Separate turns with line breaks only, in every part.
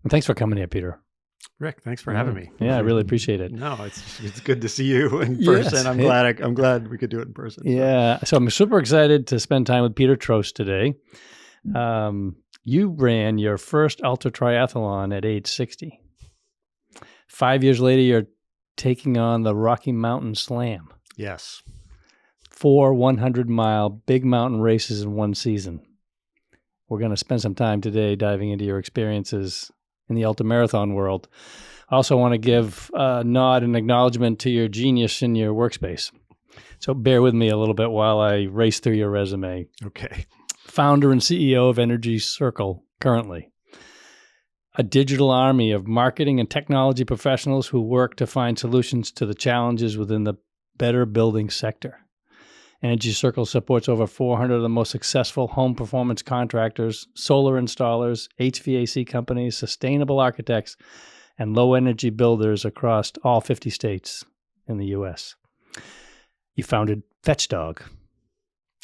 And thanks for coming here, Peter.
Rick, thanks for having me.
Yeah, I really appreciate it.
No, it's good to see you in person.
Yes.
I'm glad we could do it in person.
Yeah, so I'm super excited to spend time with Peter Troast today. You ran your first ultra triathlon at age 60. 5 years later, you're taking on the Rocky Mountain Slam.
Yes.
4 100-mile big mountain races in one season. We're going to spend some time today diving into your experiences in the ultramarathon world. I also want to give a nod and acknowledgement to your genius in your workspace. So bear with me a little bit while I race through your resume.
Okay.
Founder and CEO of Energy Circle currently. A digital army of marketing and technology professionals who work to find solutions to the challenges within the better building sector. Energy Circle supports over 400 of the most successful home performance contractors, solar installers, HVAC companies, sustainable architects, and low-energy builders across all 50 states in the U.S. You founded FetchDog.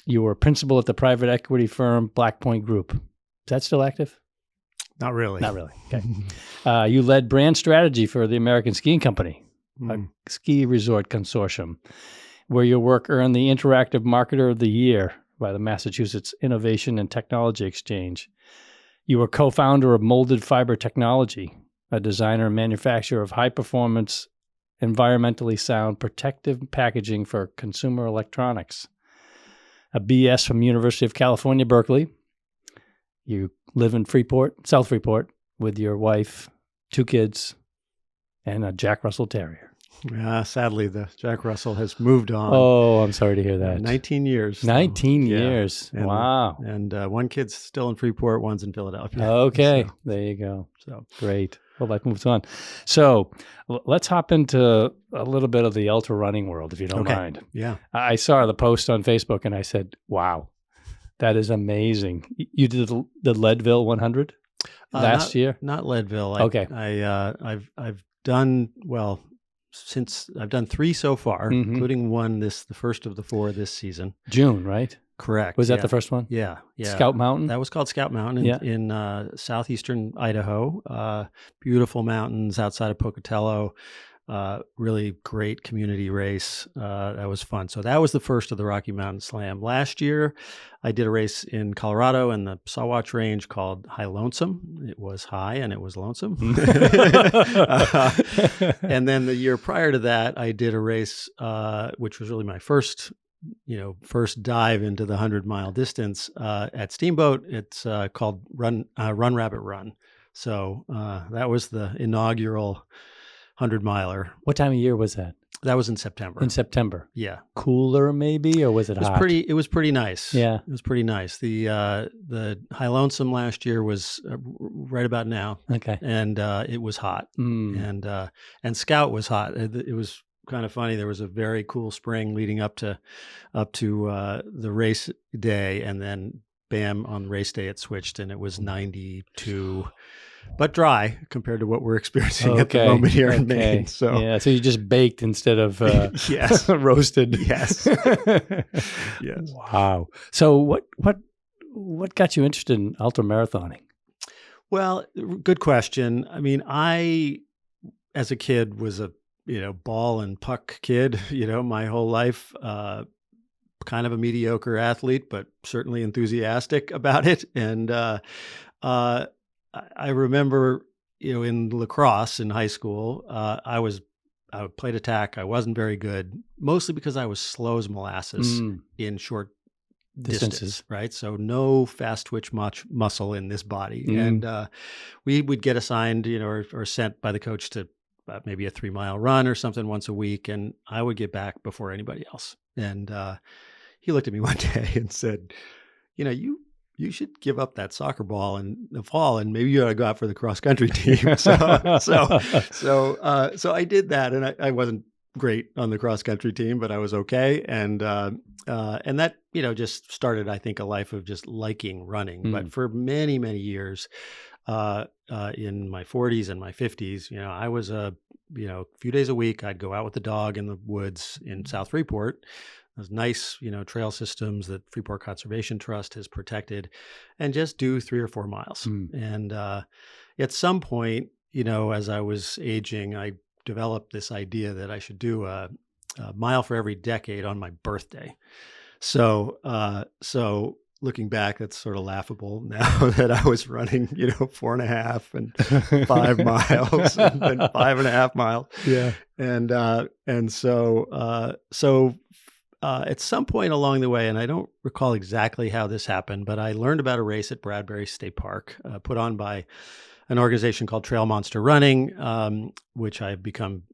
You were a principal at the private equity firm Black Point Group. Is that still active?
Not really.
Not really. Okay. You led brand strategy for the American Skiing Company, a ski resort consortium, where your work earned the Interactive Marketer of the Year by the Massachusetts Innovation and Technology Exchange. You were co-founder of Molded Fiber Technology, a designer and manufacturer of high-performance, environmentally sound protective packaging for consumer electronics. A BS from University of California, Berkeley. You live in Freeport, South Freeport, with your wife, 2 kids, and a Jack Russell Terrier.
Sadly, the Jack Russell has moved on.
Oh, I'm sorry to hear that.
19 years.
19 years.
And,
wow.
And one kid's still in Freeport, one's in Philadelphia.
Okay, so, there you go. So great. Well, life moves on. So let's hop into a little bit of the ultra running world, if you don't mind.
Yeah.
I saw the post on Facebook and I said, wow, that is amazing. You did the Leadville 100 last year?
Not Leadville.
Okay.
I've done, well, since I've done 3 so far, including one the first of the 4 this season.
June, right?
Correct.
Was that the first one?
Yeah.
Scout Mountain?
That was called Scout Mountain in southeastern Idaho. Beautiful mountains outside of Pocatello. Really great community race. That was fun. So that was the first of the Rocky Mountain Slam. Last year, I did a race in Colorado in the Sawatch Range called High Lonesome. It was high and it was lonesome. And then the year prior to that, I did a race, which was really my first dive into the 100-mile distance at Steamboat. It's called Run Rabbit Run. So that was the inaugural 100-miler.
What time of year was that?
That was in September.
In September.
Yeah.
Cooler maybe, or was it hot?
It was pretty nice.
Yeah.
It was pretty nice. The High Lonesome last year was right about now.
Okay.
And it was hot. And Scout was hot. It was kind of funny. There was a very cool spring leading up to the race day, and then bam, on race day it switched and it was 92. But dry compared to what we're experiencing at the moment here in Maine. So
so you just baked instead of
yes,
roasted.
Yes. Yes.
Wow. So what got you interested in ultramarathoning?
Well, good question. I mean, I as a kid was a ball and puck kid. My whole life. Kind of a mediocre athlete, but certainly enthusiastic about it. And I remember, in lacrosse in high school, I played attack. I wasn't very good, mostly because I was slow as molasses in short distances, right? So no fast twitch muscle in this body. And we would get assigned, or sent by the coach to maybe a 3-mile run or something once a week. And I would get back before anybody else. And he looked at me one day and said, you should give up that soccer ball in the fall, and maybe you ought to go out for the cross country team. So I did that, and I wasn't great on the cross country team, but I was okay. And that, just started, I think, a life of just liking running. But for many, many years, in my 40s and my 50s, I was a few days a week, I'd go out with the dog in the woods in South Freeport. those nice, trail systems that Freeport Conservation Trust has protected, and just do 3 or 4 miles. And at some point, as I was aging, I developed this idea that I should do a mile for every decade on my birthday. So, looking back, that's sort of laughable now that I was running, 4.5 and 5 miles and then 5.5 miles.
Yeah.
And so at some point along the way, and I don't recall exactly how this happened, but I learned about a race at Bradbury State Park, put on by an organization called Trail Monster Running, which I've become,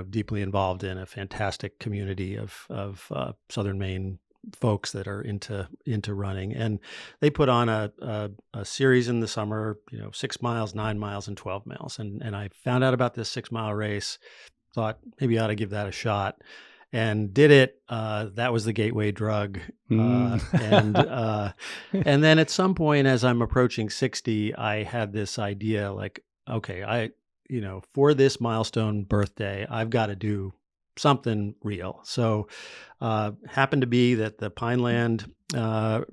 deeply involved in, a fantastic community of Southern Maine folks that are into running. And they put on a series in the summer, 6 miles, 9 miles, and 12 miles. And I found out about this 6-mile race, thought maybe I ought to give that a shot, and did it. That was the gateway drug. And then at some point, as I'm approaching 60, I had this idea like, okay, for this milestone birthday, I've got to do something real. So happened to be that the Pineland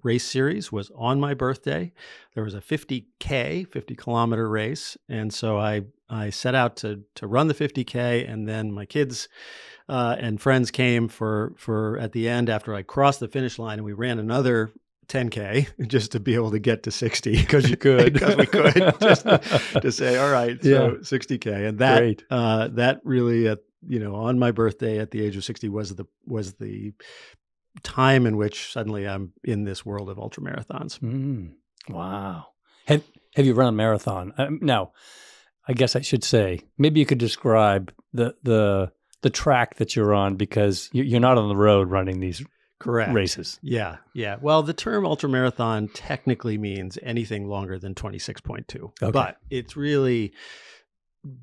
race series was on my birthday. There was a 50-kilometer race. And so I set out to run the 50K, and then my kids and friends came for at the end after I crossed the finish line, and we ran another 10K just to be able to get to 60
because you could,
because we could just to say, all right, so 60K. And that, that really, on my birthday at the age of 60 was the time in which suddenly I'm in this world of ultramarathons.
Wow. Have you run a marathon? Now, I guess I should say, maybe you could describe the track that you're on, because you're not on the road running these races.
Yeah. Well, the term ultramarathon technically means anything longer than 26.2, but it's really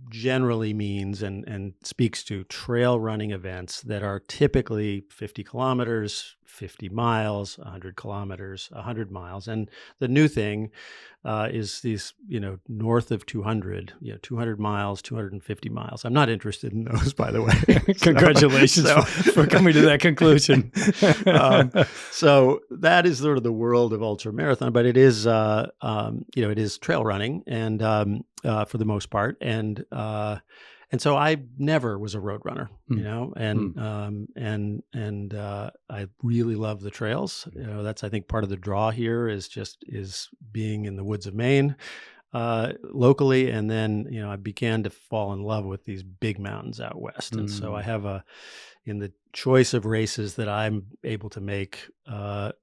generally means and speaks to trail running events that are typically 50 kilometers, 50 miles, 100 kilometers, 100 miles. And the new thing is these, north of 200, 200 miles, 250 miles. I'm not interested in those, by the way.
Congratulations for coming to that conclusion.
So that is sort of the world of ultramarathon, but it is, it is trail running, and for the most part. And so I never was a road runner, and I really love the trails. That's, I think, part of the draw here is being in the woods of Maine, locally. And then, I began to fall in love with these big mountains out west. And so I have in the choice of races that I'm able to make, I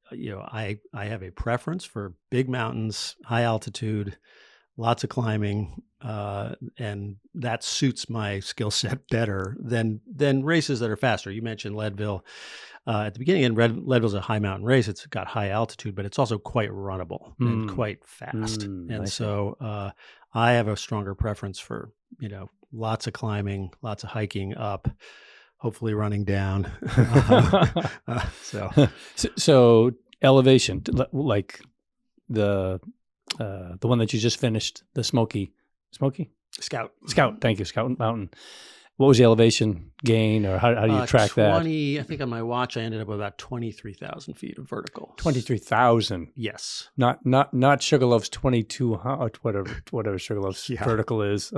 have a preference for big mountains, high altitude, lots of climbing, and that suits my skill set better than races that are faster. You mentioned Leadville at the beginning, and Leadville's a high mountain race. It's got high altitude, but it's also quite runnable and quite fast. And so I have a stronger preference for, lots of climbing, lots of hiking up, hopefully running down.
So elevation, like the one that you just finished, the Smoky
Scout.
Thank you, Scout Mountain. What was the elevation gain, or how do you track that?
I think on my watch, I ended up with about 23,000 feet of vertical.
23,000.
Yes.
Not Sugarloaf's 22, whatever Sugarloaf's vertical is.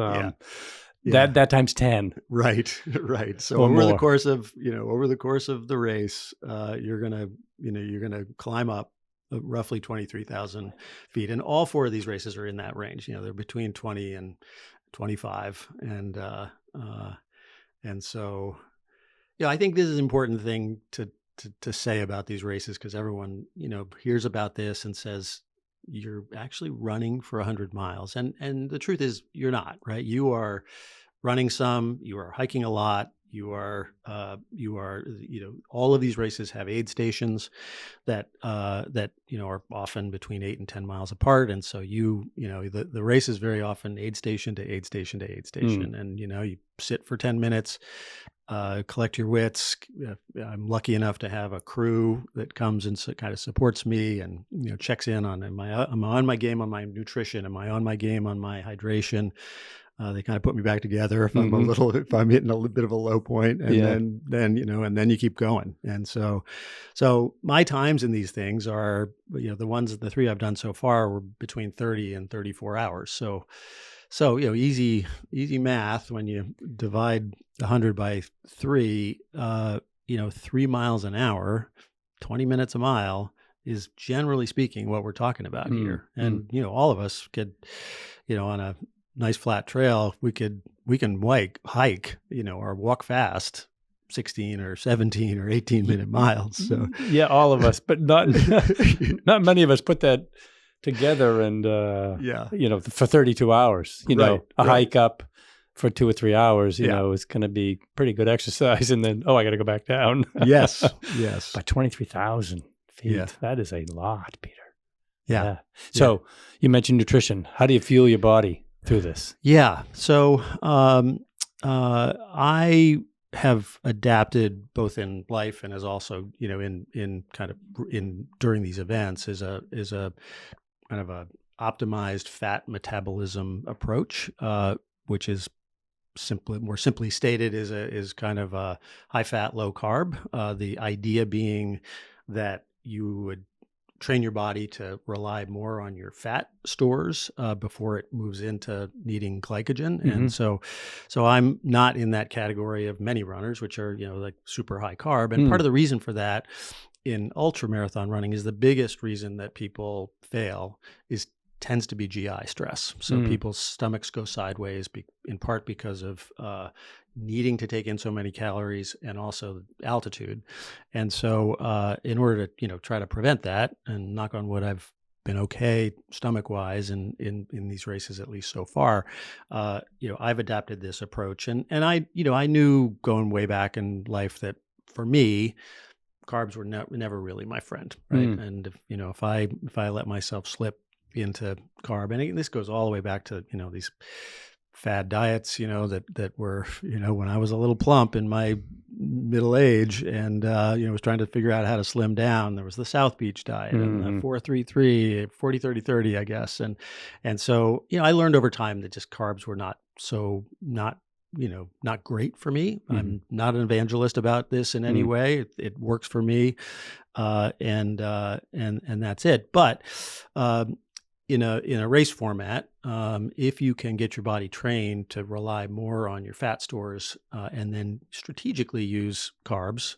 That times 10.
Right. So over the course of the race, you're gonna climb up roughly 23,000 feet. And all 4 of these races are in that range. They're between 20 and 25. And so, I think this is an important thing to say about these races, because everyone, hears about this and says, you're actually running for 100 miles. And the truth is, you're not, right? You are running some, you are hiking a lot. You are, all of these races have aid stations that are often between 8 and 10 miles apart. And so the race is very often aid station to aid station to aid station. And, you sit for 10 minutes, collect your wits. I'm lucky enough to have a crew that comes and kind of supports me and, checks in on, am I on my game on my nutrition? Am I on my game on my hydration? They kind of put me back together if if I'm hitting a little bit of a low point, and then you keep going. And so my times in these things are, the 3 I've done so far were between 30 and 34 hours. So easy math when you divide 100 by 3, 3 miles an hour, 20 minutes a mile is generally speaking what we're talking about here. And, all of us could, on a nice flat trail, we can hike, or walk fast 16 or 17 or 18 minute miles. So
yeah, all of us, but not many of us put that together and, for 32 hours, hike up for 2 or 3 hours, you know, is going to be pretty good exercise. And then, I got to go back down.
Yes.
By 23,000 feet. Yeah. That is a lot, Peter.
Yeah.
So you mentioned nutrition. How do you fuel your body through this?
Yeah. So I have adapted both in life and as also, in during these events is a kind of a optimized fat metabolism approach, which is more simply stated is kind of a high fat, low carb. The idea being that you would train your body to rely more on your fat stores before it moves into needing glycogen. And so I'm not in that category of many runners, which are, like super high carb. And part of the reason for that in ultramarathon running is the biggest reason that people fail tends to be GI stress. So people's stomachs go sideways in part because of needing to take in so many calories and also altitude. And so in order to, try to prevent that, and knock on wood, I've been okay stomach wise in these races, at least so far, I've adapted this approach. And I knew going way back in life that for me, carbs were never really my friend, right? And if I let myself slip into carb, and this goes all the way back to these fad diets, that were when I was a little plump in my middle age, and was trying to figure out how to slim down. There was the South Beach diet and the 4-3-3, 40-30-30, I guess, and so I learned over time that just carbs were not great for me. I'm not an evangelist about this in any way. It works for me, and that's it. But in a race format, if you can get your body trained to rely more on your fat stores and then strategically use carbs,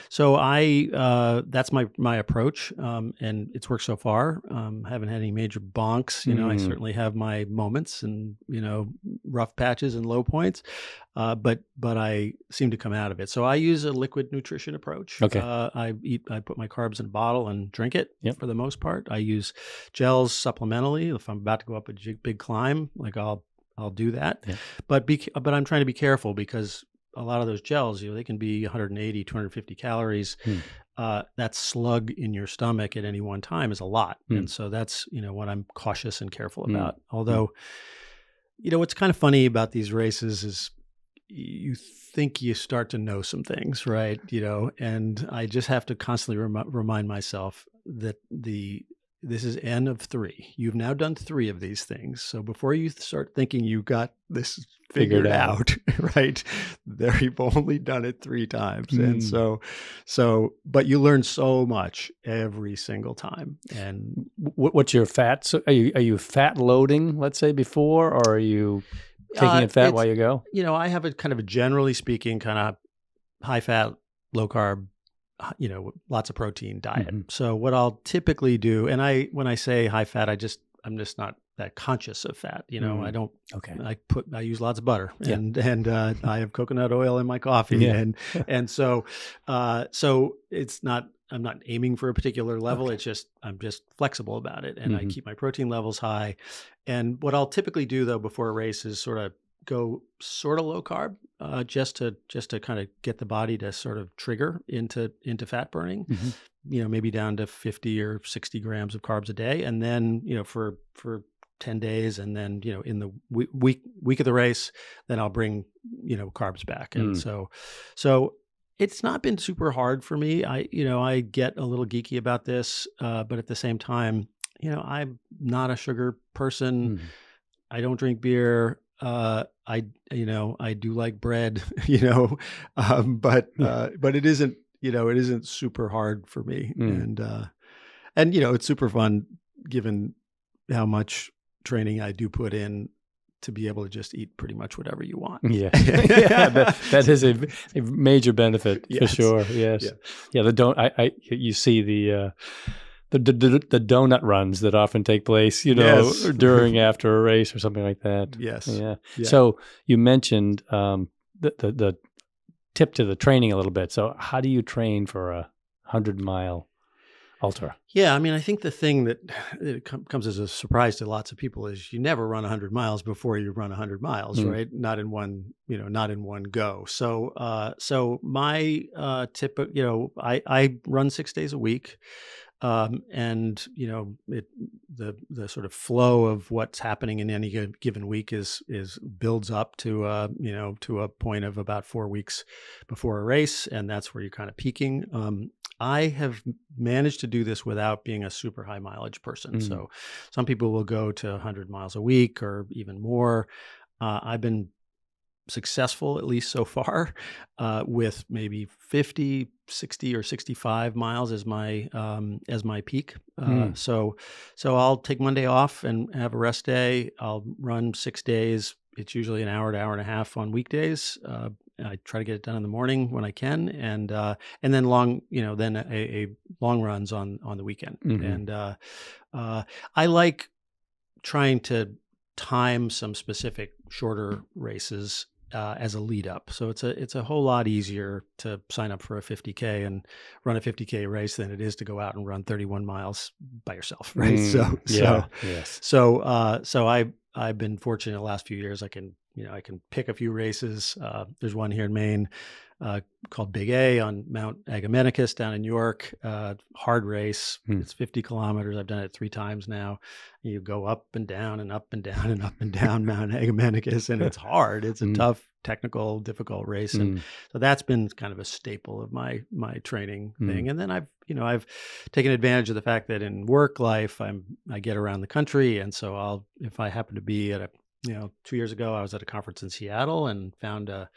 so that's my approach, and it's worked so far. Haven't had any major bonks. I certainly have my moments and rough patches and low points, but I seem to come out of it. So I use a liquid nutrition approach.
Okay.
I put my carbs in a bottle and drink it for the most part. I use gels supplementally if I'm about to go up a big climb, like I'll do that. Yeah. But I'm trying to be careful because a lot of those gels, they can be 180, 250 calories. That slug in your stomach at any one time is a lot. And so that's, what I'm cautious and careful about. Although, what's kind of funny about these races is you think you start to know some things, right? And I just have to constantly remind myself that this is N of 3. You've now done 3 of these things. So before you start thinking you got this figured out, right? There, you've only done it 3 times. And but you learn so much every single time. And
what's your fat? So are you fat loading, let's say, before, or are you taking in fat while you go?
I have a kind of a generally speaking kind of high fat, low carb, lots of protein diet. So what I'll typically do, and when I say high fat, I'm just not that conscious of fat. I don't. Okay. I use lots of butter, and I have coconut oil in my coffee, and so it's not. I'm not aiming for a particular level. Okay. It's just I'm just flexible about it, and I keep my protein levels high. And what I'll typically do though before a race is sort of go sort of low carb, just to kind of get the body to sort of trigger into fat burning, maybe down to 50 or 60 grams of carbs a day. And then, for 10 days. And then, in the week of the race, then I'll bring, carbs back. And so it's not been super hard for me. I get a little geeky about this, but at the same time, I'm not a sugar person. I don't drink beer. I do like bread, but it isn't, it isn't super hard for me. And it's super fun given how much training I do put in to be able to just eat pretty much whatever you want.
Yeah, yeah, that is a major benefit for sure. Yes, yeah. You see the donut runs that often take place, during after a race or something like that.
Yes.
Yeah. So you mentioned the tip to the training a little bit. So how do you train for a 100-mile ultra?
Yeah, I mean, I think the thing that comes as a surprise to lots of people is you never run 100 miles before you run 100 miles, right? Not in one, not in one go. So my tip, I run 6 days a week. And the sort of flow of what's happening in any given week is builds up to a point of about 4 weeks before a race, and that's where you're kind of peaking. I have managed to do this without being a super high mileage person. So some people will go to 100 miles a week or even more. I've been successful, at least so far, with maybe 50, 60 or 65 miles as my peak. So I'll take Monday off and have a rest day. I'll run 6 days. It's usually an hour to hour and a half on weekdays. I try to get it done in the morning when I can, and then a long runs on the weekend. And I like trying to time some specific shorter races as a lead up. So it's a whole lot easier to sign up for a 50K and run a 50K race than it is to go out and run 31 miles by yourself, right? So I've been fortunate the last few years. I can pick a few races. There's one here in Maine called Big A on Mount Agamenticus down in York. Hard race. It's 50 kilometers. I've done it 3 times now. You go up and down and up and down and up and down Mount Agamenticus, and it's hard. It's a tough, technical, difficult race, and so that's been kind of a staple of my training thing. And then I've taken advantage of the fact that in work life I get around the country, and so if I happen to be at 2 years ago I was at a conference in Seattle and found a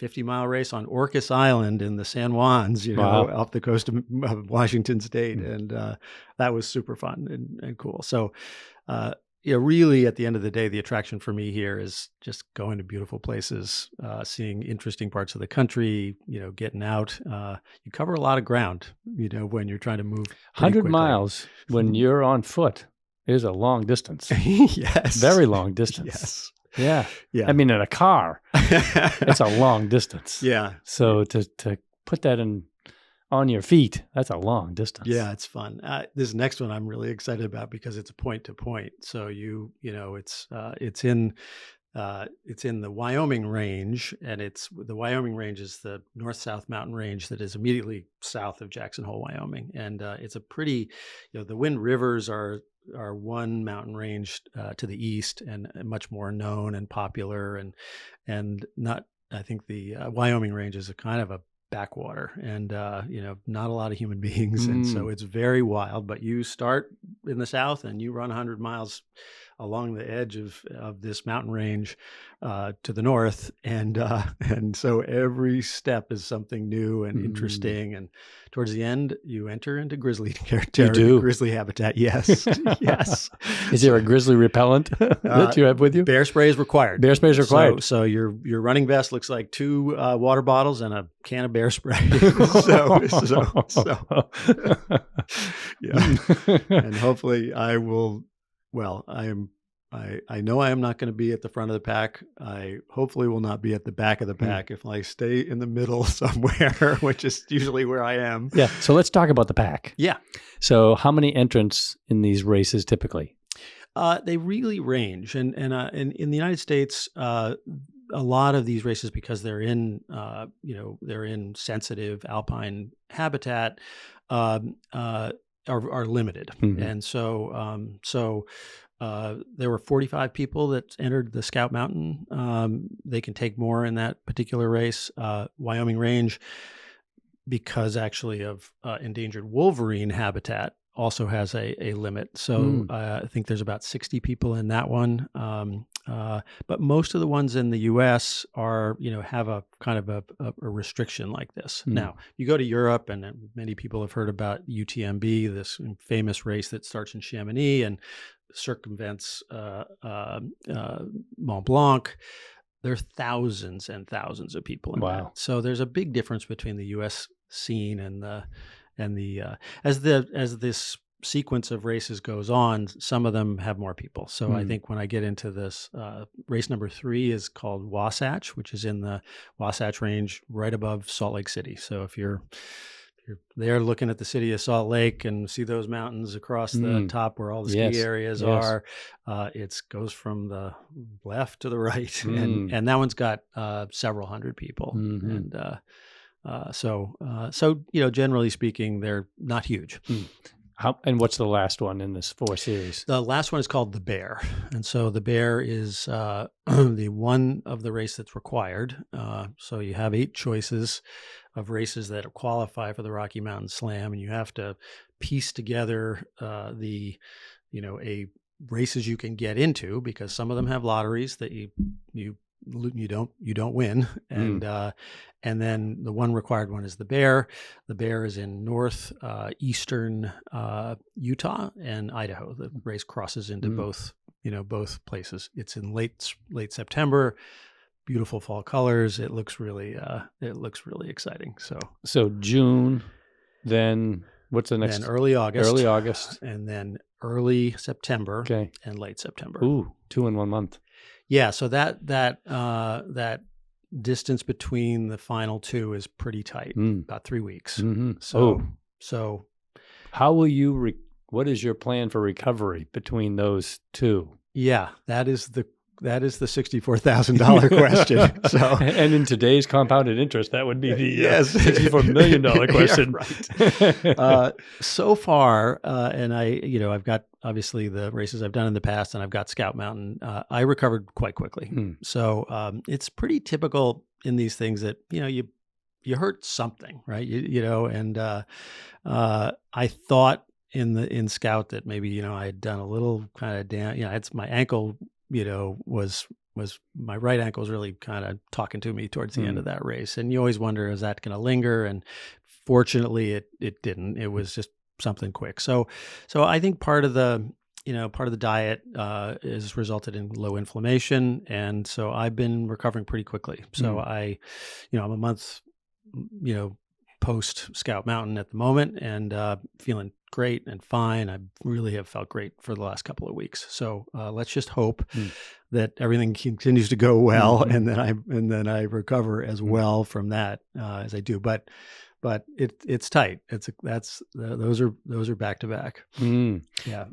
50-mile race on Orcas Island in the San Juans, off the coast of Washington State. And that was super fun and cool. So, really at the end of the day, the attraction for me here is just going to beautiful places, seeing interesting parts of the country, getting out. You cover a lot of ground, when you're trying to move
100 miles when you're on foot is a long distance.
Yes.
Very long distance.
Yes.
Yeah. I mean, in a car, it's a long distance.
Yeah.
So to put that on your feet, that's a long distance.
Yeah, it's fun. This next one I'm really excited about because it's a point to point. So it's in the Wyoming range, and the Wyoming range is the north-south mountain range that is immediately south of Jackson Hole, Wyoming. And it's a pretty, the Wind Rivers are one mountain range to the east and much more known and popular, and not, I think the Wyoming range is a kind of a backwater, and not a lot of human beings, and so it's very wild. But you start in the south and you run 100 miles along the edge of this mountain range to the north, and so every step is something new and interesting. And towards the end, you enter into grizzly territory, grizzly habitat. Yes, yes.
Is there a grizzly repellent that you have with you?
Bear spray is required.
Bear spray is required.
So your running vest looks like 2 water bottles and a can of bear spray. so yeah, and hopefully I will. Well, I know I am not going to be at the front of the pack. I hopefully will not be at the back of the pack if I stay in the middle somewhere, which is usually where I am.
Yeah. So let's talk about the pack.
Yeah.
So how many entrants in these races typically?
They really range, and in the United States, a lot of these races, because they're in they're in sensitive alpine habitat, are limited, and so there were 45 people that entered the Scout Mountain. They can take more in that particular race. Wyoming Range, because actually of endangered wolverine habitat, also has a limit. So I think there's about 60 people in that one. But most of the ones in the U.S. are, have a kind of a restriction like this. Now, you go to Europe, and many people have heard about UTMB, this famous race that starts in Chamonix and circumvents Mont Blanc. There are thousands and thousands of people in that. So there's a big difference between the U.S. scene and the as this sequence of races goes on, some of them have more people. So I think when I get into this, race number 3 is called Wasatch, which is in the Wasatch Range right above Salt Lake City. So if you're there looking at the city of Salt Lake and see those mountains across the top where all the ski areas are, it goes from the left to the right, and that one's got several hundred people, and so generally speaking, they're not huge.
And what's the last one in this 4 series?
The last one is called the Bear, and so the Bear is the one of the race that's required. So you have 8 choices of races that qualify for the Rocky Mountain Slam, and you have to piece together a races you can get into, because some of them have lotteries that you don't win, and then the one required one is the Bear. The Bear is in northeastern Utah and Idaho. The race crosses into both places. It's in late September. Beautiful fall colors. It looks really exciting. So
June, then what's the next?
Then early August, and then early September, and late September.
Ooh, 2 in 1 month.
Yeah, so that distance between the final 2 is pretty tight, about 3 weeks. So
how will you? What is your plan for recovery between those 2?
Yeah, that is the $64,000 question. So,
and in today's compounded interest, that would be the $64 million question.
Yeah, right. So far, and I've got obviously the races I've done in the past, and I've got Scout Mountain. I recovered quite quickly. So it's pretty typical in these things that you hurt something, right? And I thought in Scout that maybe I had done a little kind of it's my ankle. Was my right ankle was really kind of talking to me towards the end of that race. And you always wonder, is that going to linger? And fortunately it didn't. It was just something quick. So I think part of the diet has resulted in low inflammation. And so I've been recovering pretty quickly. So I'm a month, post Scout Mountain at the moment, and feeling great and fine. I really have felt great for the last couple of weeks. So let's just hope that everything continues to go well, and then I recover as well from that as I do. But it's tight. Those are back to back. Yeah,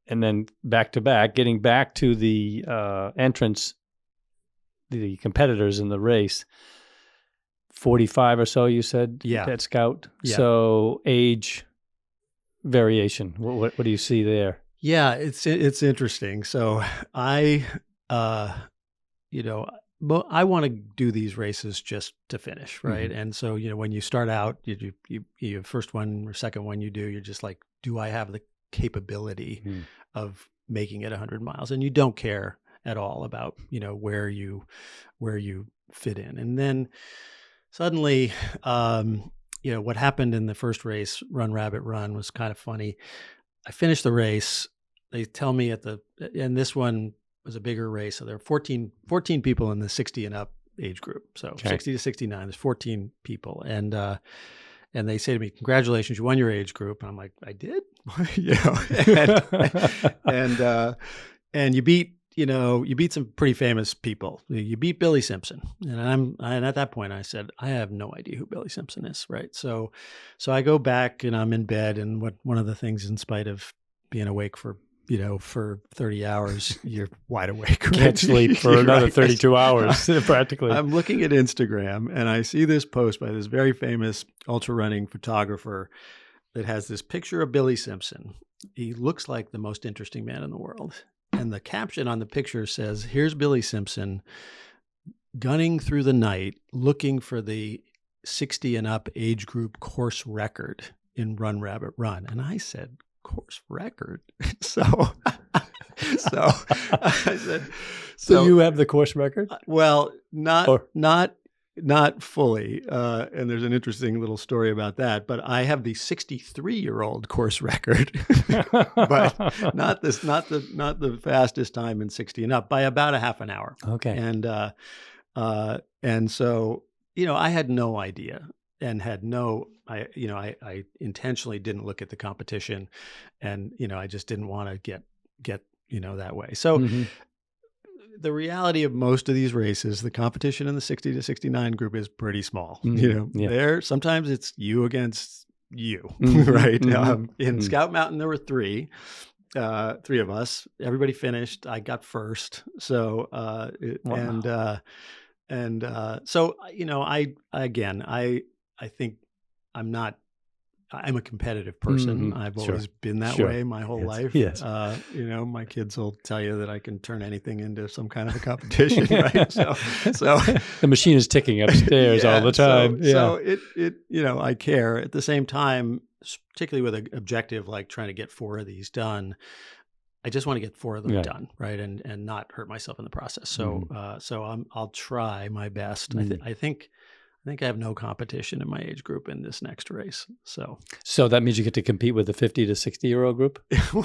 and then back to back, getting back to the entrance, the competitors in the race. 45 or so, you said, at Scout. Yeah. So age variation. What do you see there?
Yeah, it's interesting. So I want to do these races just to finish, right? And so when you start out, you first one or second one you do, you're just like, do I have the capability of making it 100 miles? And you don't care at all about where you fit in. And then suddenly, what happened in the first race, Run Rabbit Run, was kind of funny. I finished the race. They tell me and this one was a bigger race. So there are 14 people in the 60 and up age group. So 60 to 69, there's 14 people. And they say to me, congratulations, you won your age group. And I'm like, I did? And you beat, you beat some pretty famous people. You beat Billy Simpson. And at that point I said, I have no idea who Billy Simpson is. Right. So I go back and I'm in bed, and one of the things, in spite of being awake for 30 hours, you're wide awake. Right?
Can't sleep for another 32 hours, practically.
I'm looking at Instagram and I see this post by this very famous ultra running photographer that has this picture of Billy Simpson. He looks like the most interesting man in the world. And the caption on the picture says, here's Billy Simpson gunning through the night, looking for the 60 and up age group course record in Run Rabbit Run. And I said, course record. So I said,
so you have the course record?
Well, not fully. And there's an interesting little story about that, but I have the 63-year-old course record, but not the fastest time in 60 and up by about a half an hour.
Okay.
And so, I had no idea and I intentionally didn't look at the competition, and, I just didn't want to get, that way. So the reality of most of these races, the competition in the 60 to 69 group is pretty small. There, sometimes it's you against you, right? In Scout Mountain, there were three of us. Everybody finished. I got first. So, wow. So, I think I'm a competitive person. I've always been that way my whole life.
Yes.
My kids will tell you that I can turn anything into some kind of a competition, right? So
the machine is ticking upstairs all the time.
So I care. At the same time, particularly with an objective like trying to get 4 of these done, I just want to get 4 of them done, right, and not hurt myself in the process. So I'll try my best. I think I have no competition in my age group in this next race. So
that means you get to compete with the 50 to 60-year-old group?
Well,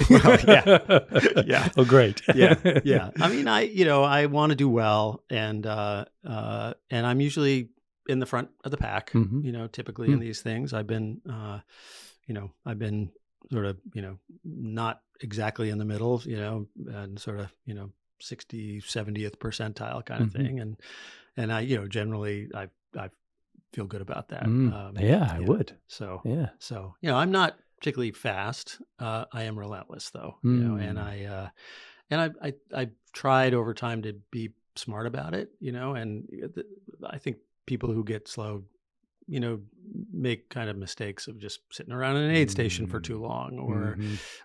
yeah.
Oh, great.
Yeah. I mean, I want to do well, and I'm usually in the front of the pack. Typically in these things, I've been sort of, not exactly in the middle, and sort of, 60, 70th percentile kind of thing. And I, generally I feel good about that.
I would.
So I'm not particularly fast. I am relentless though, and I've tried over time to be smart about it, and I think people who get slow, make kind of mistakes of just sitting around in an aid station for too long,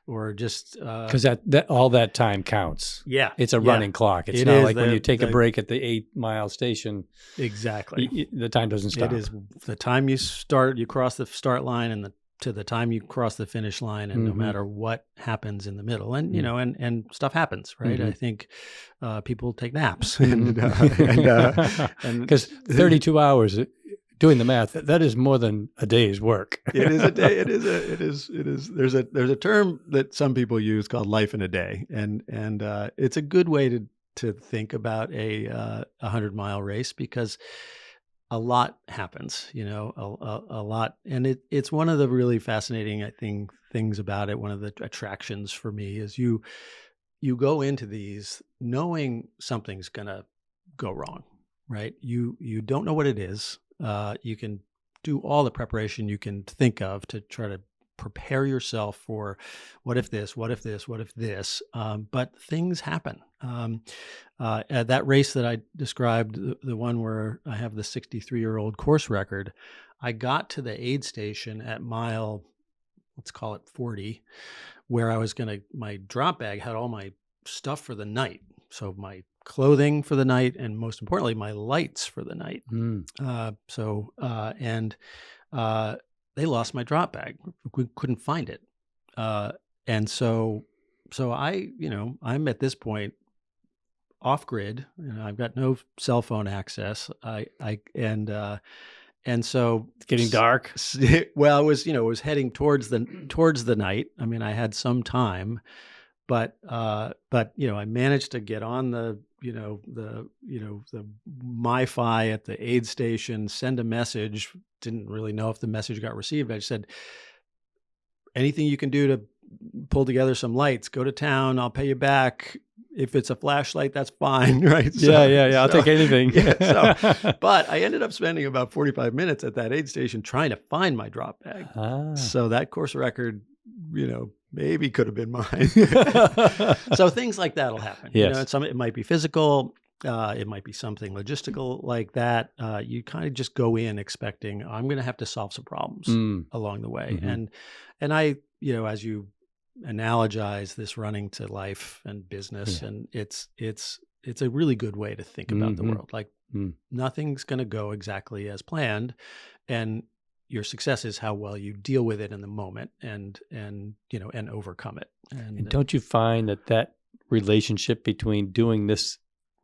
or just
because that all that time counts.
Yeah,
it's a running clock. It's not like when you take a break at the 8-mile station.
Exactly,
the time doesn't stop.
It is the time you cross the start line, and to the time you cross the finish line, and no matter what happens in the middle, and and stuff happens, right? I think people take naps, and
because 32 hours. Doing the math, that is more than a day's work.
It is a day. It is. There's a term that some people use called life in a day, and it's a good way to think about a 100-mile race, because a lot happens, a lot, and it's one of the really fascinating, I think, things about it. One of the attractions for me is you go into these knowing something's gonna go wrong, right? You don't know what it is. You can do all the preparation you can think of to try to prepare yourself for what if this, what if this, what if this, but things happen. At that race that I described, the one where I have the 63-year-old course record, I got to the aid station at mile, let's call it 40, where I was my drop bag had all my stuff for the night. So my clothing for the night, and most importantly, my lights for the night. They lost my drop bag. We couldn't find it. And so I'm at this point off grid, and I've got no cell phone access. And so
it's getting dark.
Well, it was heading towards the night. I mean, I had some time, but I managed to get on the MiFi at the aid station, send a message. Didn't really know if the message got received. I just said, anything you can do to pull together some lights, go to town, I'll pay you back. If it's a flashlight, that's fine, right?
I'll take anything.
But I ended up spending about 45 minutes at that aid station trying to find my drop bag. So that course record, maybe could have been mine. So things like that will happen.
Yes.
It might be physical. It might be something logistical like that. You kind of just go in expecting, I'm going to have to solve some problems along the way. And I, as you analogize this running to life and business, and it's a really good way to think about the world. Like nothing's going to go exactly as planned. And your success is how well you deal with it in the moment and overcome it.
And don't you find that relationship between doing this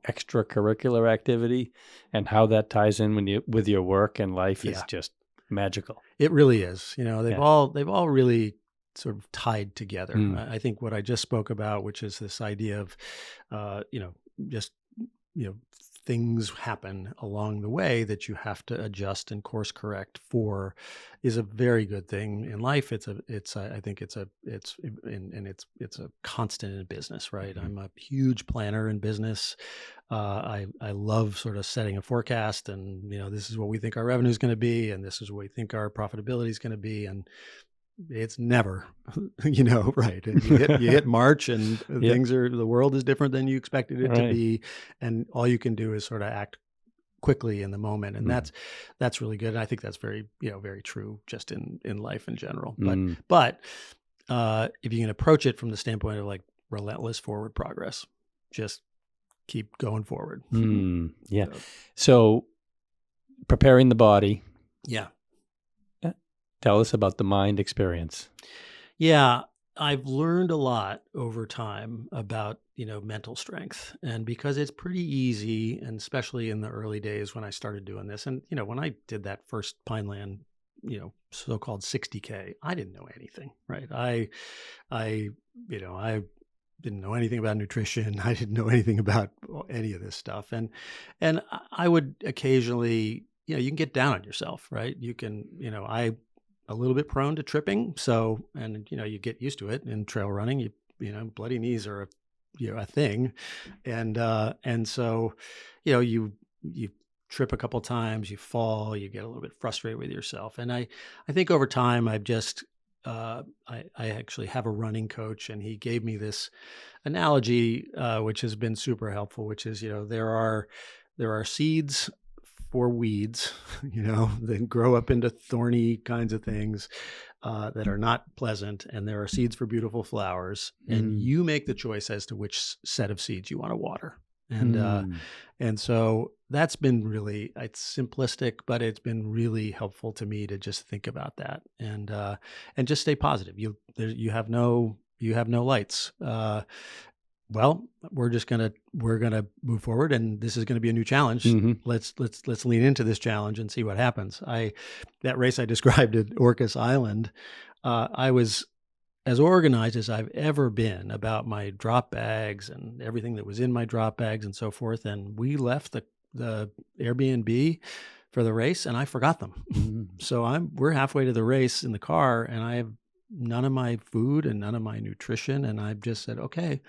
extracurricular activity and how that ties in with your work and life is just magical?
It really is. They've all really sort of tied together. I think what I just spoke about, which is this idea of, things happen along the way that you have to adjust and course correct for, is a very good thing in life. It's a constant in business, right? I'm a huge planner in business. I love sort of setting a forecast, and this is what we think our revenue is going to be, and this is what we think our profitability is going to be, and it's never, right. And you hit March and the world is different than you expected it to be. And all you can do is sort of act quickly in the moment. And that's really good. And I think that's very, very true just in life in general. But if you can approach it from the standpoint of like relentless forward progress, just keep going forward.
Yeah. So preparing the body.
Yeah.
Tell us about the mind experience.
Yeah, I've learned a lot over time about, mental strength. And because it's pretty easy, and especially in the early days when I started doing this, and, when I did that first Pineland, so-called 60K, I didn't know anything, right? I didn't know anything about nutrition. I didn't know anything about any of this stuff. And I would occasionally, you can get down on yourself, right? You can, a little bit prone to tripping. So, and you get used to it in trail running, bloody knees are a thing. And so, you trip a couple times, you fall, you get a little bit frustrated with yourself. And I think over time I've just, I actually have a running coach, and he gave me this analogy, which has been super helpful, which is, there are seeds for weeds, that grow up into thorny kinds of things that are not pleasant. And there are seeds for beautiful flowers. And you make the choice as to which set of seeds you want to water. And so that's been really, it's simplistic, but it's been really helpful to me to just think about that and just stay positive. You have no lights. Well, we're gonna move forward, and this is going to be a new challenge. Let's lean into this challenge and see what happens. That race I described at Orcas Island, I was as organized as I've ever been about my drop bags and everything that was in my drop bags and so forth. And we left the Airbnb for the race, and I forgot them. So we're halfway to the race in the car, and I have none of my food and none of my nutrition, and I've just said, okay,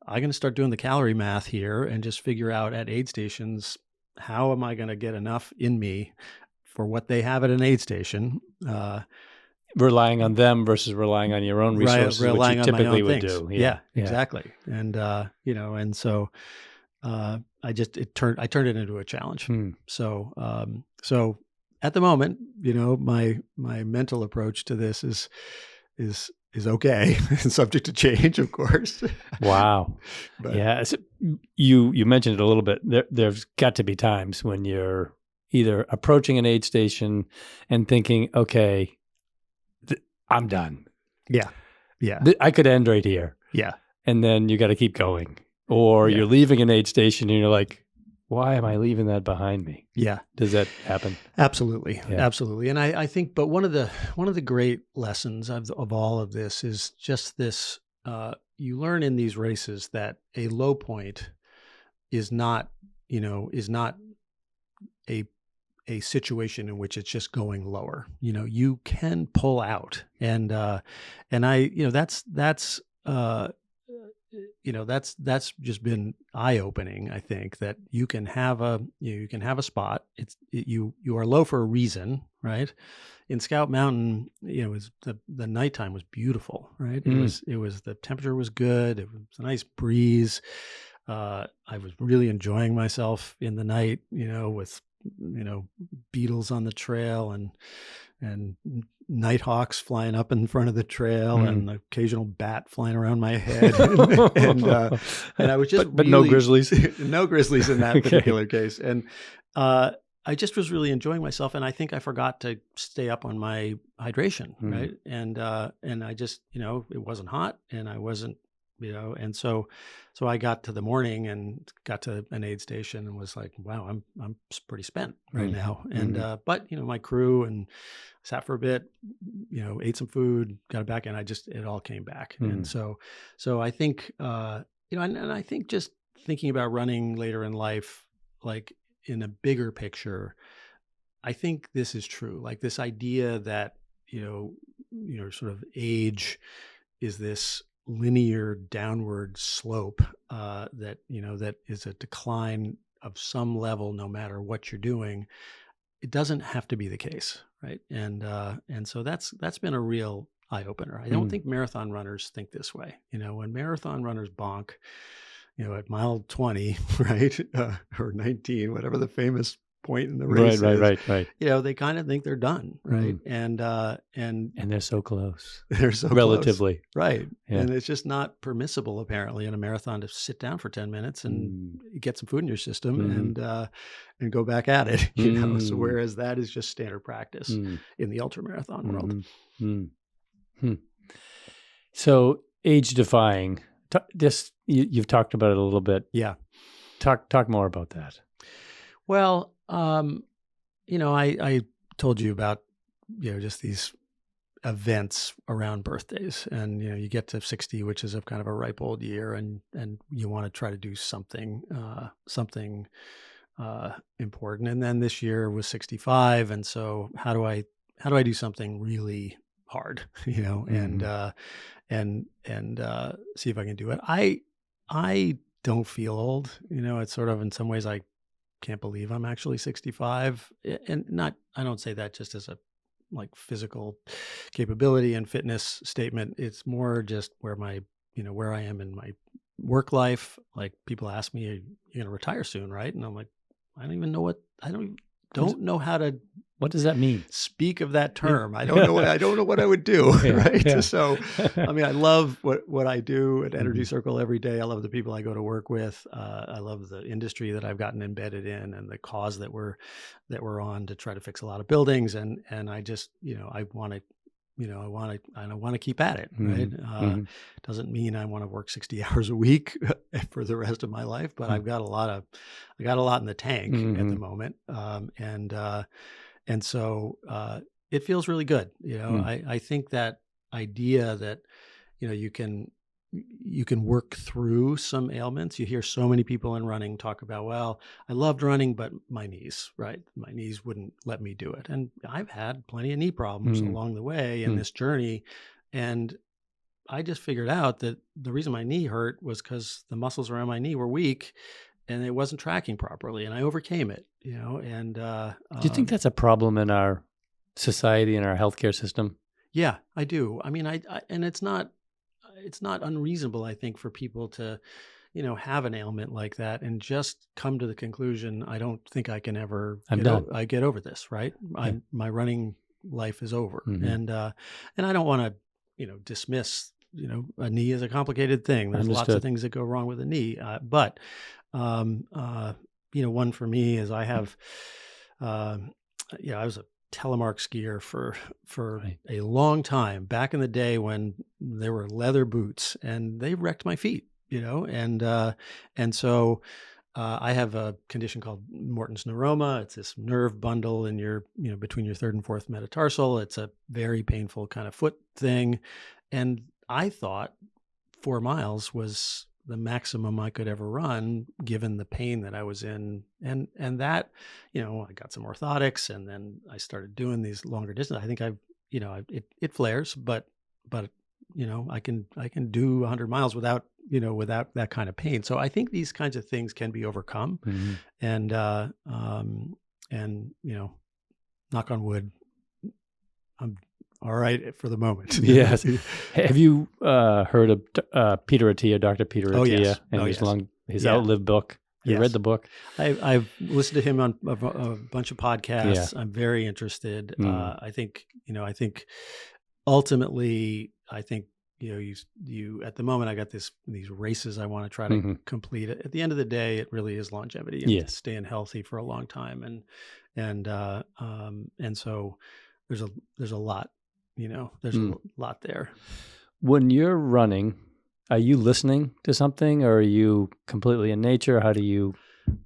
I'm going to start doing the calorie math here and just figure out at aid stations, how am I going to get enough in me for what they have at an aid station?
Relying on them versus relying on your own resources, which you typically would do.
Yeah, exactly. And, and so I turned it into a challenge. So at the moment, my mental approach to this is okay, subject to change, of course.
Wow.
But,
yeah. So you mentioned it a little bit. There's got to be times when you're either approaching an aid station and thinking, okay, I'm done.
Yeah. Yeah.
I could end right here.
Yeah.
And then you got to keep going. Or you're leaving an aid station and you're like, why am I leaving that behind me?
Yeah.
Does that happen?
Absolutely. Yeah. Absolutely. And I think, but one of the great lessons of all of this is just this, you learn in these races that a low point is not a situation in which it's just going lower. You can pull out, and that's just been eye-opening. I think that you can have a spot. You are low for a reason, right? In Scout Mountain, the nighttime was beautiful, right? It was the temperature was good. It was a nice breeze. I was really enjoying myself in the night, with beetles on the trail and nighthawks flying up in front of the trail and an occasional bat flying around my head. and I was just
but no grizzlies.
No grizzlies in that particular case. And I just was really enjoying myself, and I think I forgot to stay up on my hydration, right? And I just, it wasn't hot, and I wasn't, and so I got to the morning and got to an aid station and was like, wow, I'm pretty spent right now. And but my crew, and sat for a bit, ate some food, got back, and it all came back. And so I think and I think just thinking about running later in life, like in a bigger picture, I think this is true. Like this idea that, sort of age is this linear downward slope that, that is a decline of some level, no matter what you're doing. It doesn't have to be the case, right? And so that's been a real eye opener. I don't think marathon runners think this way. When marathon runners bonk, at mile 20, right, or 19, whatever the famous point in the race is,
right.
They kind of think they're done, right? And
they're so close.
They're so
relatively
close. Right.
Yeah.
And it's just not permissible, apparently, in a marathon to sit down for 10 minutes and get some food in your system and go back at it. So whereas that is just standard practice in the ultramarathon world.
So age defying. You've talked about it a little bit.
Yeah.
Talk more about that.
Well, I told you about, just these events around birthdays, and, you get to 60, which is a kind of a ripe old year, and you want to try to do something important. And then this year was 65. And so how do I do something really hard, and see if I can do it. I don't feel old, it's sort of, in some ways, I can't believe I'm actually 65, and I don't say that just as a like physical capability and fitness statement. It's more just where where I am in my work life. Like, people ask me, "You're going to retire soon, right?" And I'm like, I don't even know don't know how to.
What does that mean?
Speak of that term. I don't know. I don't know what I would do. Right. Yeah. So, I mean, I love what I do at Energy Circle every day. I love the people I go to work with. I love the industry that I've gotten embedded in, and the cause that we're on to try to fix a lot of buildings. And I just, I want to keep at it. Right. Doesn't mean I want to work 60 hours a week for the rest of my life, but I've got a lot in the tank at the moment. And so it feels really good. I think that idea that, you can work through some ailments. You hear so many people in running talk about, well, I loved running, but my knees, right? My knees wouldn't let me do it. And I've had plenty of knee problems along the way in this journey. And I just figured out that the reason my knee hurt was because the muscles around my knee were weak, and it wasn't tracking properly, and I overcame it, and do
you think that's a problem in our society, in our healthcare system?
Yeah, I do. I mean, I and it's not unreasonable, I think, for people to, have an ailment like that and just come to the conclusion, I don't think I can ever get over this, right? My running life is over. And I don't want to, dismiss, a knee is a complicated thing. There's lots of things that go wrong with a knee, but one for me is I have, I was a telemark skier for a long time back in the day when there were leather boots, and they wrecked my feet, and so I have a condition called Morton's neuroma. It's this nerve bundle in your, between your third and fourth metatarsal. It's a very painful kind of foot thing. And I thought 4 miles was the maximum I could ever run, given the pain that I was in. And that, I got some orthotics, and then I started doing these longer distance. I think it flares, but I can do 100 miles without that kind of pain. So I think these kinds of things can be overcome. And knock on wood, I'm all right for the moment.
Yes. Have you heard of Dr. Peter Attia?
Oh, yes.
And his Outlive book? Have you read the book?
I've listened to him on a bunch of podcasts. I'm very interested. I think ultimately, you at the moment, I got these races I want to try to complete. At the end of the day, it really is longevity and staying healthy for a long time. And so there's a lot, there's a lot there.
When you're running, are you listening to something, or are you completely in nature? How do you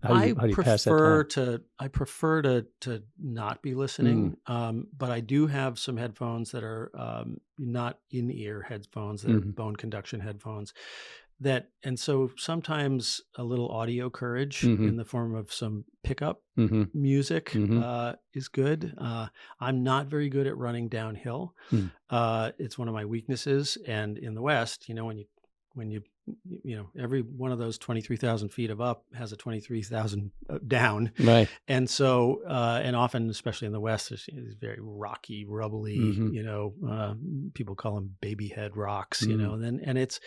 pass that time?
I prefer to not be listening, but I do have some headphones that are not in-ear headphones, that are bone conduction headphones. And so sometimes a little audio courage in the form of some pickup music is good. I'm not very good at running downhill. It's one of my weaknesses. And in the West, when you every one of those 23,000 feet of up has a 23,000 down.
Right.
And so, and often, especially in the West, there's these very rocky, rubbly, people call them baby head rocks, and it's,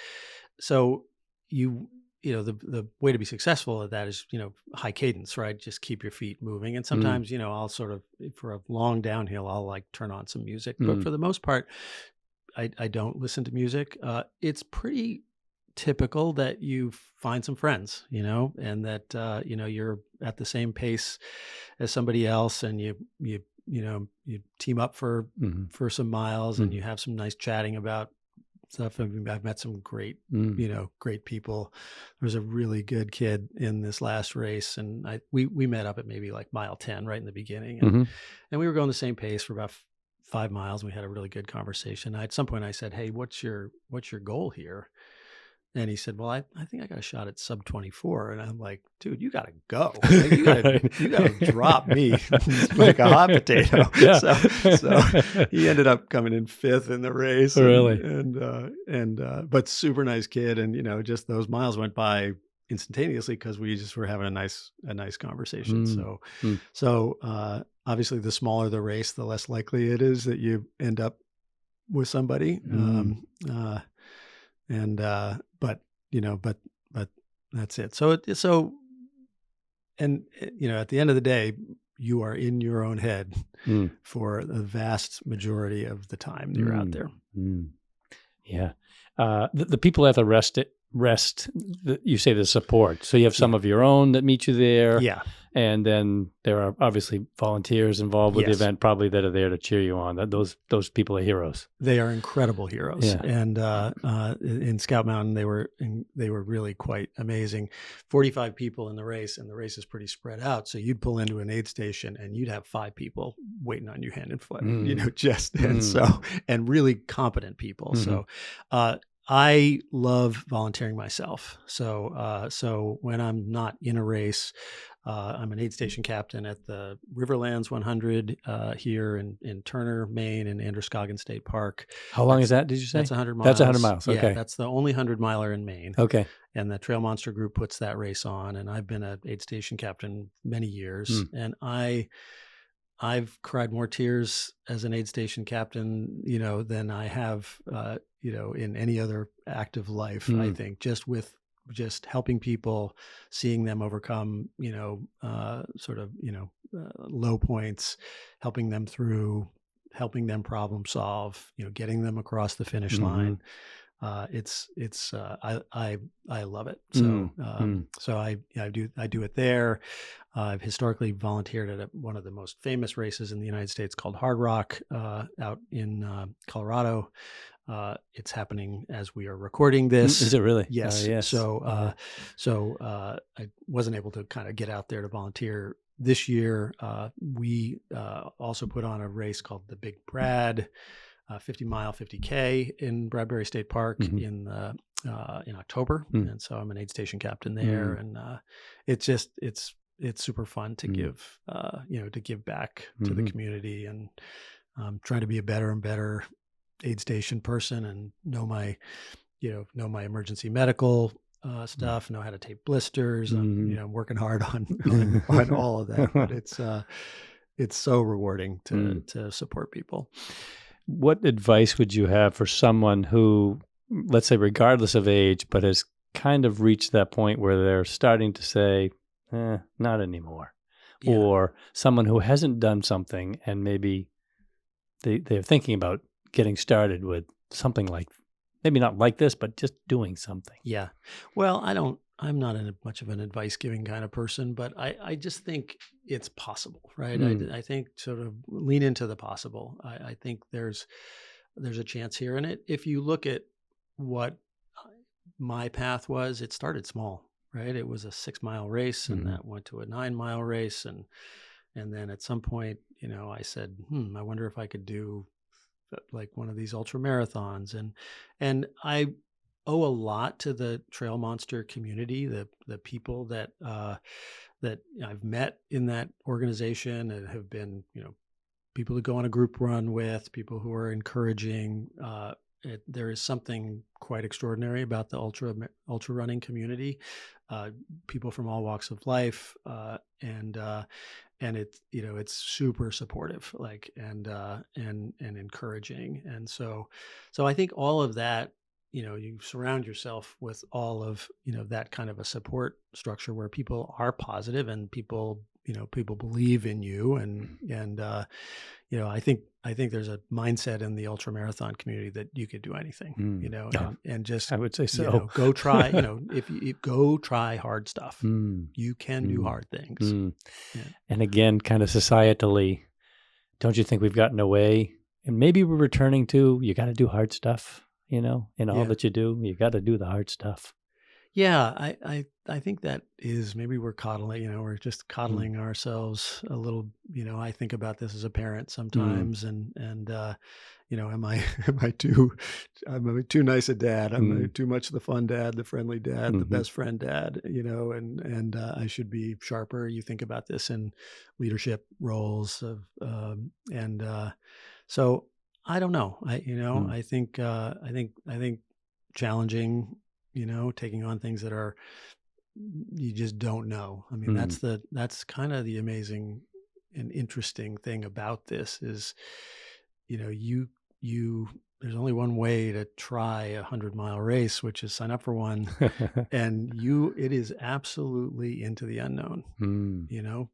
so the way to be successful at that is, high cadence, right? Just keep your feet moving. And sometimes, I'll sort of, for a long downhill, I'll like turn on some music, but for the most part, I don't listen to music. It's pretty typical that you find some friends, and that, you're at the same pace as somebody else, and you team up for some miles, and you have some nice chatting about stuff. I've met some great, great people. There was a really good kid in this last race, and we met up at maybe like mile 10 right in the beginning, and we were going the same pace for about 5 miles, and we had a really good conversation. At some point I said, "Hey, what's your goal here?" And he said, "Well, I think I got a shot at sub 24." And I'm like, "Dude, you got to go. Like, you got to drop me like a hot potato."
Yeah.
So he ended up coming in 5th in the race.
Really?
But super nice kid. And, just those miles went by instantaneously because we just were having a nice conversation. So obviously the smaller the race, the less likely it is that you end up with somebody. But that's it. And at the end of the day, you are in your own head for the vast majority of the time you're out there.
Yeah. The people at the rest, you say the support. So you have some of your own that meet you there.
Yeah.
And then there are obviously volunteers involved with the event, probably, that are there to cheer you on. Those people are heroes.
They are incredible heroes.
Yeah.
And in Scout Mountain, they were really quite amazing. 45 people in the race, and the race is pretty spread out. So you'd pull into an aid station, and you'd have 5 people waiting on you hand and foot. And really competent people. So I love volunteering myself. So when I'm not in a race, I'm an aid station captain at the Riverlands 100 here in Turner, Maine, in Androscoggin State Park.
How long is that, did you say?
That's 100 miles.
That's 100 miles, okay.
Yeah, that's the only 100-miler in Maine.
Okay.
And the Trail Monster group puts that race on, and I've been an aid station captain many years, and I've cried more tears as an aid station captain, than I have, in any other active life, I think, just helping people, seeing them overcome, low points, helping them through, helping them problem solve, getting them across the finish line. I love it. So I do it there. I've historically volunteered at one of the most famous races in the United States called Hard Rock, out in Colorado. It's happening as we are recording this.
Is it really?
Yes.
Yes.
So I wasn't able to kind of get out there to volunteer this year. We also put on a race called the Big Brad, 50-mile 50K in Bradbury State Park in October. And so I'm an aid station captain there. And it's super fun to give, to give back to the community, and try to be a better and better aid station person, and know my emergency medical stuff, know how to tape blisters. I'm working hard on all of that, but it's so rewarding to support people.
What advice would you have for someone who, let's say, regardless of age, but has kind of reached that point where they're starting to say, not anymore, or someone who hasn't done something and maybe they're thinking about getting started with something like maybe not like this, but just doing something.
Yeah. Well, I'm not much of an advice giving kind of person, but I just think it's possible, right? I think sort of lean into the possible. I think there's a chance here. And if you look at what my path was, it started small, right? It was a 6-mile race, and that went to a 9-mile race. And then at some point, I said, I wonder if I could do like one of these ultramarathons. And I owe a lot to the Trail Monster community, the people that I've met in that organization and have been, people to go on a group run with, people who are encouraging. There is something quite extraordinary about the ultra running community. People from all walks of life, and it's super supportive, and encouraging. And so I think all of that, you surround yourself with all of, that kind of a support structure where people are positive and people believe in you. And I think there's a mindset in the ultramarathon community that you could do anything, and just,
I would say so.
Go try, if you go try hard stuff, you can do hard things. Yeah.
And again, kind of societally, don't you think we've gotten away, and maybe we're returning to, you got to do hard stuff, in all that you do, you got to do the hard stuff.
Yeah, I think that is, maybe we're coddling, we're just coddling ourselves a little. I think about this as a parent sometimes, and am I too nice a dad? Am I too much the fun dad, the friendly dad, the best friend dad? And I should be sharper. You think about this in leadership roles so I don't know. I think challenging, taking on things that are, you just don't know. I mean, that's kind of the amazing and interesting thing about this is, there's only one way to try a 100-mile race, which is sign up for one. And it is absolutely into the unknown.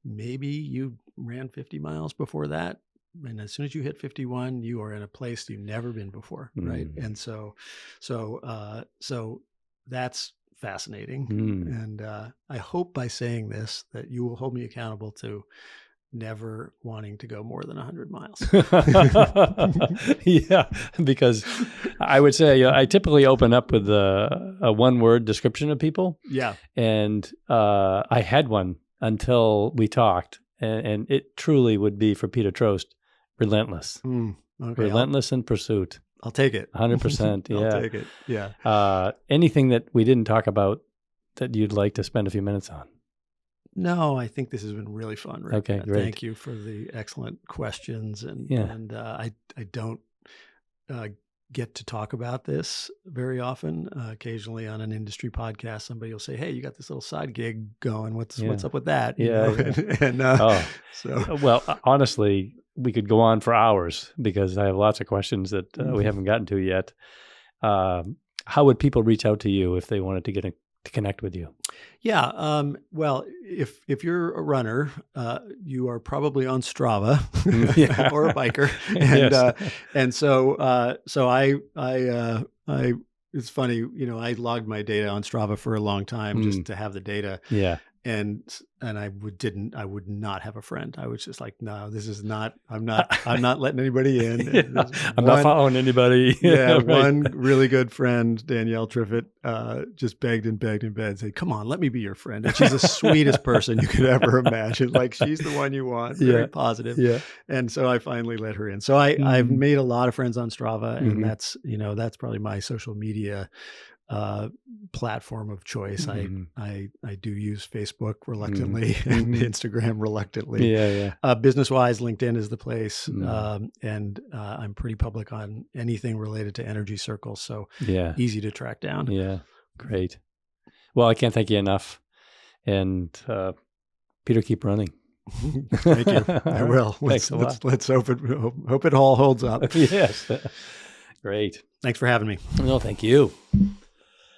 Maybe you ran 50 miles before that, and as soon as you hit 51, you are in a place you've never been before, right? And so that's fascinating. And I hope by saying this that you will hold me accountable to never wanting to go more than 100 miles.
Yeah, because I would say I typically open up with a one-word description of people.
Yeah.
And I had one until we talked, and it truly would be, for Peter Troast, relentless.
Okay,
relentless in pursuit.
I'll take it.
100%. Yeah.
I'll take it. Yeah.
Anything that we didn't talk about that you'd like to spend a few minutes on?
No, I think this has been really fun, Rick.
Okay, great.
Thank you for the excellent questions. And I don't get to talk about this very often. Occasionally on an industry podcast, somebody will say, "Hey, you got this little side gig going. What's up with that?"
Well, honestly, we could go on for hours because I have lots of questions that we haven't gotten to yet. How would people reach out to you if they wanted to connect with you?
Yeah. Well, if you're a runner, you are probably on Strava or a biker. And so I it's funny, I logged my data on Strava for a long time just to have the data.
Yeah.
And I would not have a friend. I was just like, no, this is not, I'm not letting anybody in.
I'm not following anybody.
Right. One really good friend, Danielle Triffitt, just begged and said, "Come on, let me be your friend." And she's the sweetest person you could ever imagine. Like, she's the one you want. Very positive. Yeah. And so I finally let her in. So I've made a lot of friends on Strava, and that's probably my social media platform of choice. I do use Facebook reluctantly and Instagram reluctantly. Business wise, LinkedIn is the place. And I'm pretty public on anything related to energy circles. So easy to track down.
Yeah. Great. Well, I can't thank you enough. And Peter, keep running.
Thank you. I will. Let's hope it all holds up.
Yes. Great.
Thanks for having me.
No, thank you.